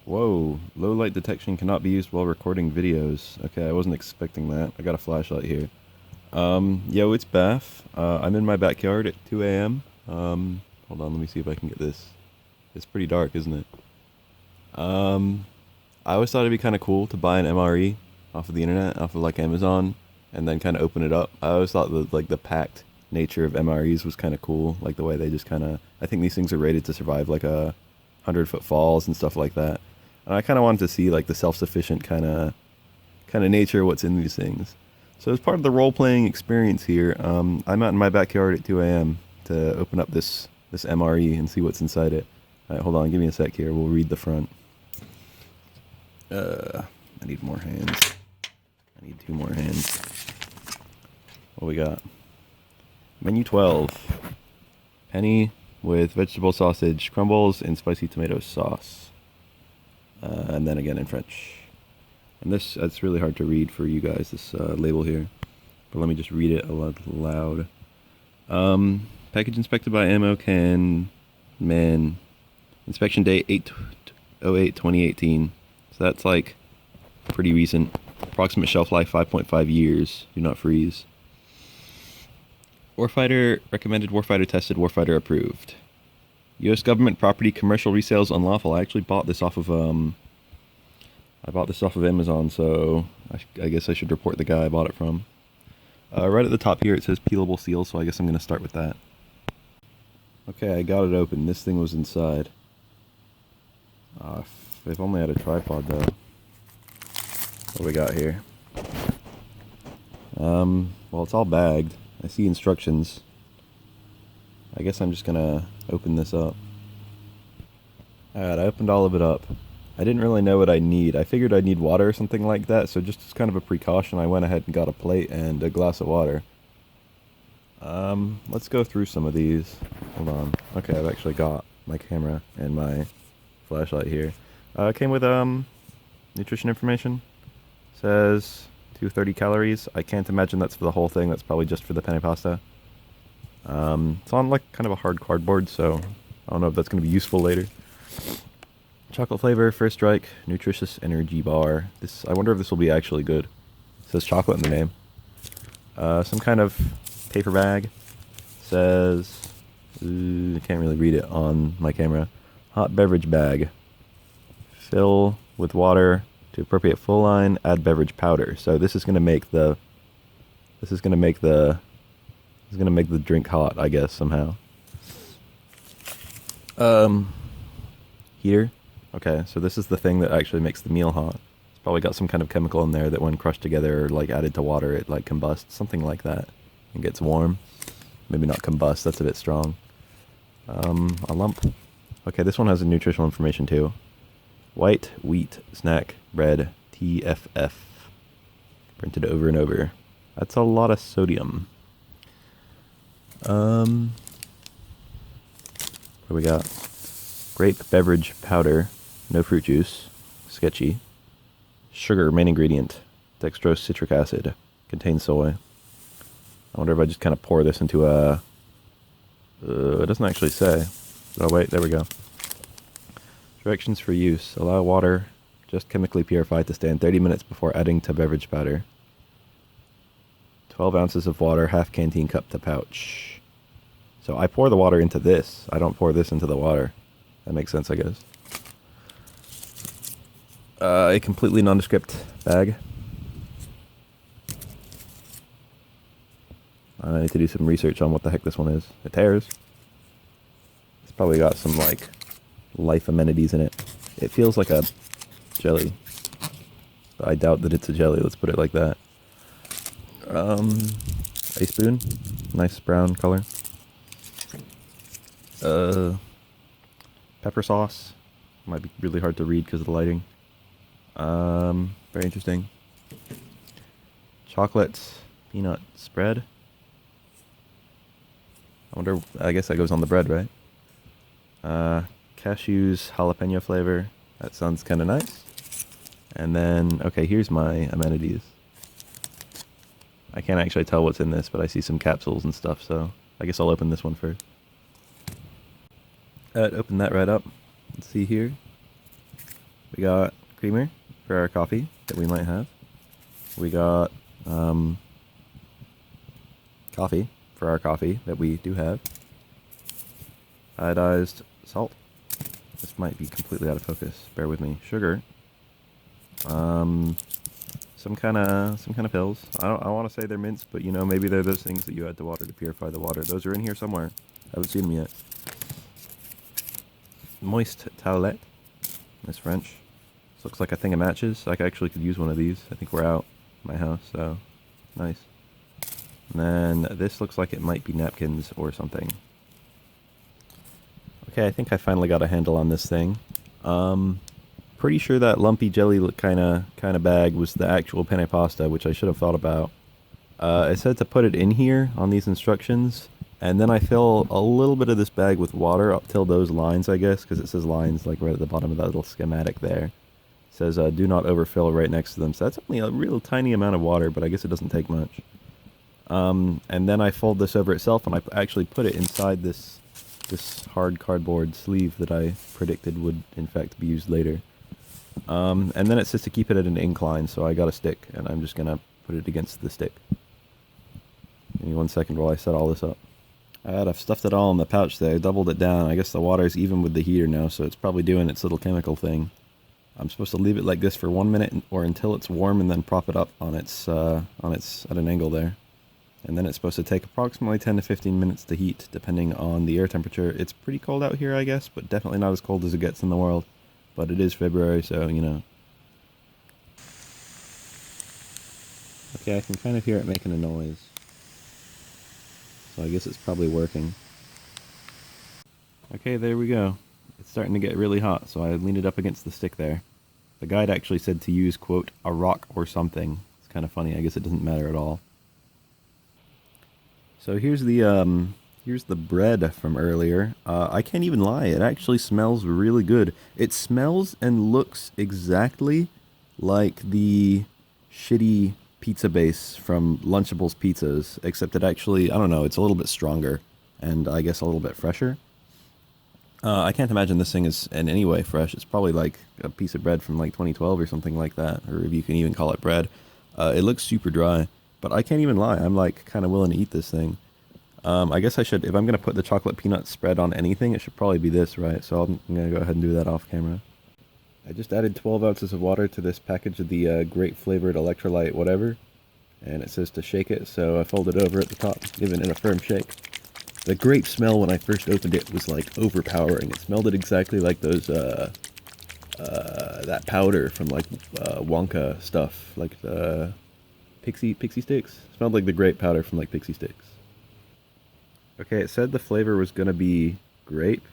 Whoa, low light detection cannot be used while recording videos. Okay, I wasn't expecting that. I got a flashlight here. Yo, it's Baf. I'm in my backyard at 2 a.m. Hold on, let me see if I can get this. It's pretty dark, isn't it? I always thought it'd be kind of cool to buy an MRE off of the internet, off of like Amazon, and then kind of open it up. I always thought that like the packed nature of MREs was kind of cool, like the way they just kind of. I think these things are rated to survive like 100-foot falls and stuff like that. And I kind of wanted to see like the self-sufficient kind of nature of what's in these things. So as part of the role-playing experience here, I'm out in my backyard at 2 a.m. to open up this MRE and see what's inside it. All right, hold on, give me a sec here. We'll read the front. I need more hands. I need 2 more hands. What we got? Menu 12. Penny with vegetable sausage crumbles and spicy tomato sauce. And then again in French. And it's really hard to read for you guys, this label here. But let me just read it aloud. Package inspected by Ammo Can Man. Inspection date 8/08/2018. So that's like pretty recent. Approximate shelf life 5.5 years. Do not freeze. Warfighter recommended, Warfighter tested, Warfighter approved. U.S. government property commercial resales unlawful. I actually bought this off of Amazon, so I guess I should report the guy I bought it from. Right at the top here it says peelable seal, so I guess I'm gonna start with that. Okay, I got it open. This thing was inside. If only I had a tripod though. What do we got here? Well, it's all bagged. I see instructions. I guess I'm just gonna open this up. Alright, I opened all of it up. I didn't really know what I need. I figured I'd need water or something like that, so just as kind of a precaution, I went ahead and got a plate and a glass of water. Let's go through some of these. Hold on. Okay, I've actually got my camera and my flashlight here. It came with, nutrition information. Says 230 calories. I can't imagine that's for the whole thing. That's probably just for the penne pasta. It's on like kind of a hard cardboard, so I don't know if that's going to be useful later. Chocolate flavor, first strike, nutritious energy bar. I wonder if this will be actually good. It says chocolate in the name. Some kind of paper bag. Says, I can't really read it on my camera. Hot beverage bag. Fill with water to appropriate full line. Add beverage powder. So this is gonna make the drink hot, I guess, somehow. Heater. Okay, so this is the thing that actually makes the meal hot. It's probably got some kind of chemical in there that when crushed together or like added to water, it like combusts, something like that, and gets warm. Maybe not combust, that's a bit strong. A lump. Okay, this one has a nutritional information too. White wheat snack bread, TFF. Printed over and over. That's a lot of sodium. What do we got? Grape beverage powder, no fruit juice, sketchy. Sugar, main ingredient, dextrose citric acid, contains soy. I wonder if I just kind of pour this into a... it doesn't actually say. Oh wait, there we go. Directions for use. Allow water, just chemically purified, to stand 30 minutes before adding to beverage powder. 12 ounces of water, half canteen cup to pouch. So I pour the water into this. I don't pour this into the water. That makes sense, I guess. A completely nondescript bag. I need to do some research on what the heck this one is. It tears. It's probably got some, like, life amenities in it. It feels like a jelly. But I doubt that it's a jelly, let's put it like that. A spoon. Nice brown color. Pepper sauce. Might be really hard to read because of the lighting. Very interesting. Chocolate peanut spread. I guess that goes on the bread, right? Cashews jalapeno flavor. That sounds kind of nice. And then, okay, here's my amenities. I can't actually tell what's in this, but I see some capsules and stuff, so I guess I'll open this one first. Open that right up. Let's see here. We got creamer for our coffee that we might have. We got coffee for our coffee that we do have. Iodized salt. This might be completely out of focus. Bear with me. Sugar. Some kind of pills. I want to say they're mints, but you know, maybe they're those things that you add to water to purify the water. Those are in here somewhere. Haven't seen them yet. Moist towelette. That's French. This looks like a thing of matches. I actually could use one of these. I think we're out at my house, so nice. And then this looks like it might be napkins or something. Okay, I think I finally got a handle on this thing. Pretty sure that lumpy jelly kind of bag was the actual penne pasta, which I should have thought about. It said to put it in here on these instructions, and then I fill a little bit of this bag with water up till those lines, I guess, because it says lines like right at the bottom of that little schematic there. It says do not overfill right next to them, so that's only a real tiny amount of water, but I guess it doesn't take much. And then I fold this over itself, and I actually put it inside this hard cardboard sleeve that I predicted would in fact be used later. And then it says to keep it at an incline, so I got a stick, and I'm just gonna put it against the stick. Give me 1 second while I set all this up. Alright, I've stuffed it all in the pouch there, doubled it down. I guess the water's even with the heater now, so it's probably doing its little chemical thing. I'm supposed to leave it like this for 1 minute or until it's warm, and then prop it up on its at an angle there. And then it's supposed to take approximately 10 to 15 minutes to heat, depending on the air temperature. It's pretty cold out here, I guess, but definitely not as cold as it gets in the world. But it is February, so, you know. Okay, I can kind of hear it making a noise. So I guess it's probably working. Okay, there we go. It's starting to get really hot, so I leaned it up against the stick there. The guide actually said to use, quote, a rock or something. It's kind of funny, I guess it doesn't matter at all. So here's the bread from earlier. I can't even lie, it actually smells really good. It smells and looks exactly like the shitty pizza base from Lunchables pizzas, except it actually, I don't know, it's a little bit stronger, and I guess a little bit fresher. I can't imagine this thing is in any way fresh. It's probably like a piece of bread from like 2012 or something like that, or if you can even call it bread. It looks super dry, but I can't even lie, I'm like kind of willing to eat this thing. I guess I should, if I'm going to put the chocolate peanut spread on anything, it should probably be this, right? So I'm going to go ahead and do that off camera. I just added 12 ounces of water to this package of the grape flavored electrolyte whatever, and it says to shake it, so I fold it over at the top, giving it a firm shake. The grape smell when I first opened it was like overpowering. It smelled exactly like those, that powder from like Wonka stuff, like the Pixie Sticks. It smelled like the grape powder from like Pixie Sticks. Okay, it said the flavor was gonna be grape,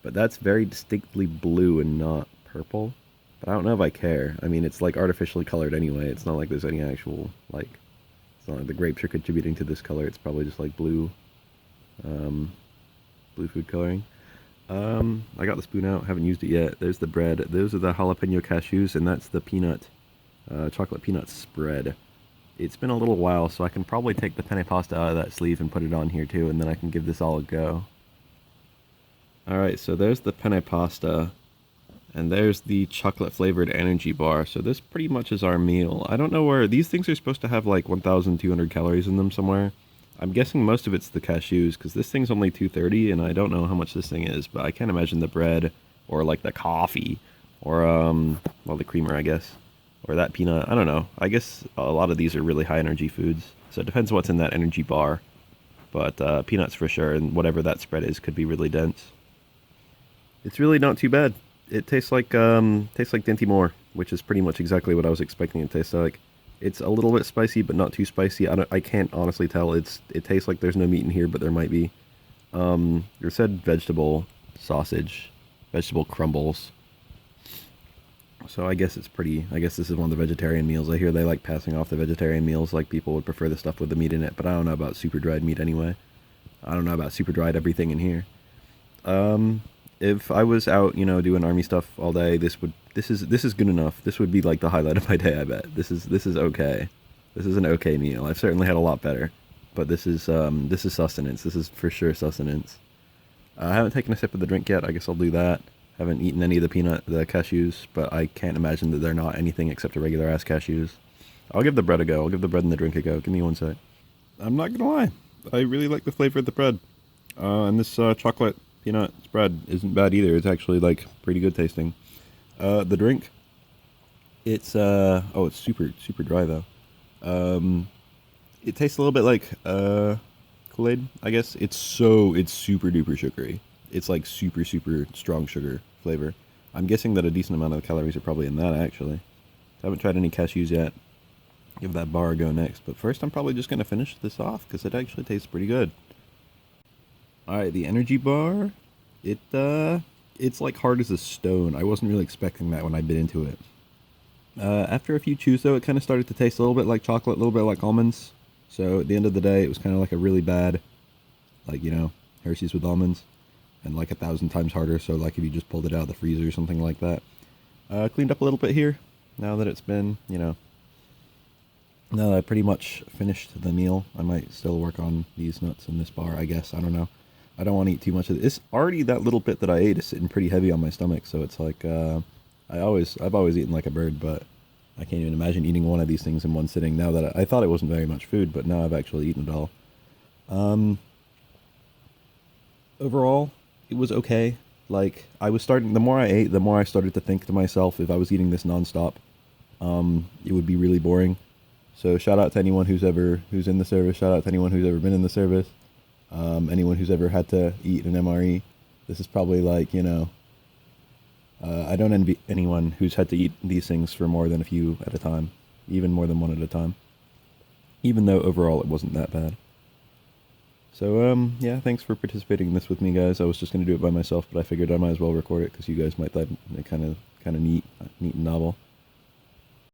but that's very distinctly blue and not purple. But I don't know if I care. I mean, it's like artificially colored anyway. It's not like there's any actual, like, it's not like the grapes are contributing to this color. It's probably just like blue, blue food coloring. I got the spoon out, haven't used it yet. There's the bread. Those are the jalapeno cashews, and that's the peanut, chocolate peanut spread. It's been a little while, so I can probably take the penne pasta out of that sleeve and put it on here too, and then I can give this all a go. Alright, so there's the penne pasta, and there's the chocolate flavored energy bar. So this pretty much is our meal. I don't know where, these things are supposed to have like 1,200 calories in them somewhere. I'm guessing most of it's the cashews, because this thing's only 230, and I don't know how much this thing is, but I can't imagine the bread, or like the coffee, or, well, the creamer, I guess. Or that peanut, I don't know. I guess a lot of these are really high energy foods. So it depends what's in that energy bar. But peanuts for sure, and whatever that spread is could be really dense. It's really not too bad. It tastes like Dinty Moore, which is pretty much exactly what I was expecting it to taste like. It's a little bit spicy, but not too spicy. I can't honestly tell. It tastes like there's no meat in here, but there might be. It said vegetable sausage, vegetable crumbles. So I guess I guess this is one of the vegetarian meals. I hear they like passing off the vegetarian meals, like people would prefer the stuff with the meat in it, but I don't know about super dried meat anyway. I don't know about super dried everything in here. If I was out, you know, doing army stuff all day, this is good enough. This would be like the highlight of my day, I bet. This is okay. This is an okay meal. I've certainly had a lot better, but this is sustenance. This is for sure sustenance. I haven't taken a sip of the drink yet. I guess I'll do that. Haven't eaten any of the cashews, but I can't imagine that they're not anything except a regular ass cashews. I'll give the bread a go. I'll give the bread and the drink a go. Give me one sec. I'm not gonna lie. I really like the flavor of the bread. And this chocolate peanut spread isn't bad either. It's actually like pretty good tasting. The drink, it's it's super dry though. It tastes a little bit like Kool-Aid, I guess. It's super duper sugary. It's like super strong sugar flavor. I'm guessing that a decent amount of the calories are probably in that actually. Haven't tried any cashews yet. Give that bar a go next, but first I'm probably just gonna finish this off because it actually tastes pretty good. All right, the energy bar, it's like hard as a stone. I wasn't really expecting that when I bit into it. After a few chews though, it kind of started to taste a little bit like chocolate, a little bit like almonds. So at the end of the day, it was kind of like a really bad, like, you know, Hershey's with almonds, and like 1,000 times harder. So like if you just pulled it out of the freezer or something like that. Cleaned up a little bit here. Now that it's been, you know, now that I pretty much finished the meal, I might still work on these nuts in this bar, I guess. I don't know. I don't want to eat too much of this. Already that little bit that I ate is sitting pretty heavy on my stomach, so it's like, I've always eaten like a bird, but I can't even imagine eating one of these things in one sitting now that I thought it wasn't very much food, but now I've actually eaten it all. Overall, it was okay. Like, the more I ate, the more I started to think to myself, if I was eating this nonstop, it would be really boring. So shout out to anyone who's in the service. Shout out to anyone who's ever been in the service. Anyone who's ever had to eat an MRE. This is probably like, you know, I don't envy anyone who's had to eat these things for more than a few at a time, even more than one at a time. Even though overall it wasn't that bad. So yeah, thanks for participating in this with me, guys. I was just gonna do it by myself, but I figured I might as well record it because you guys might find it kind of neat and novel.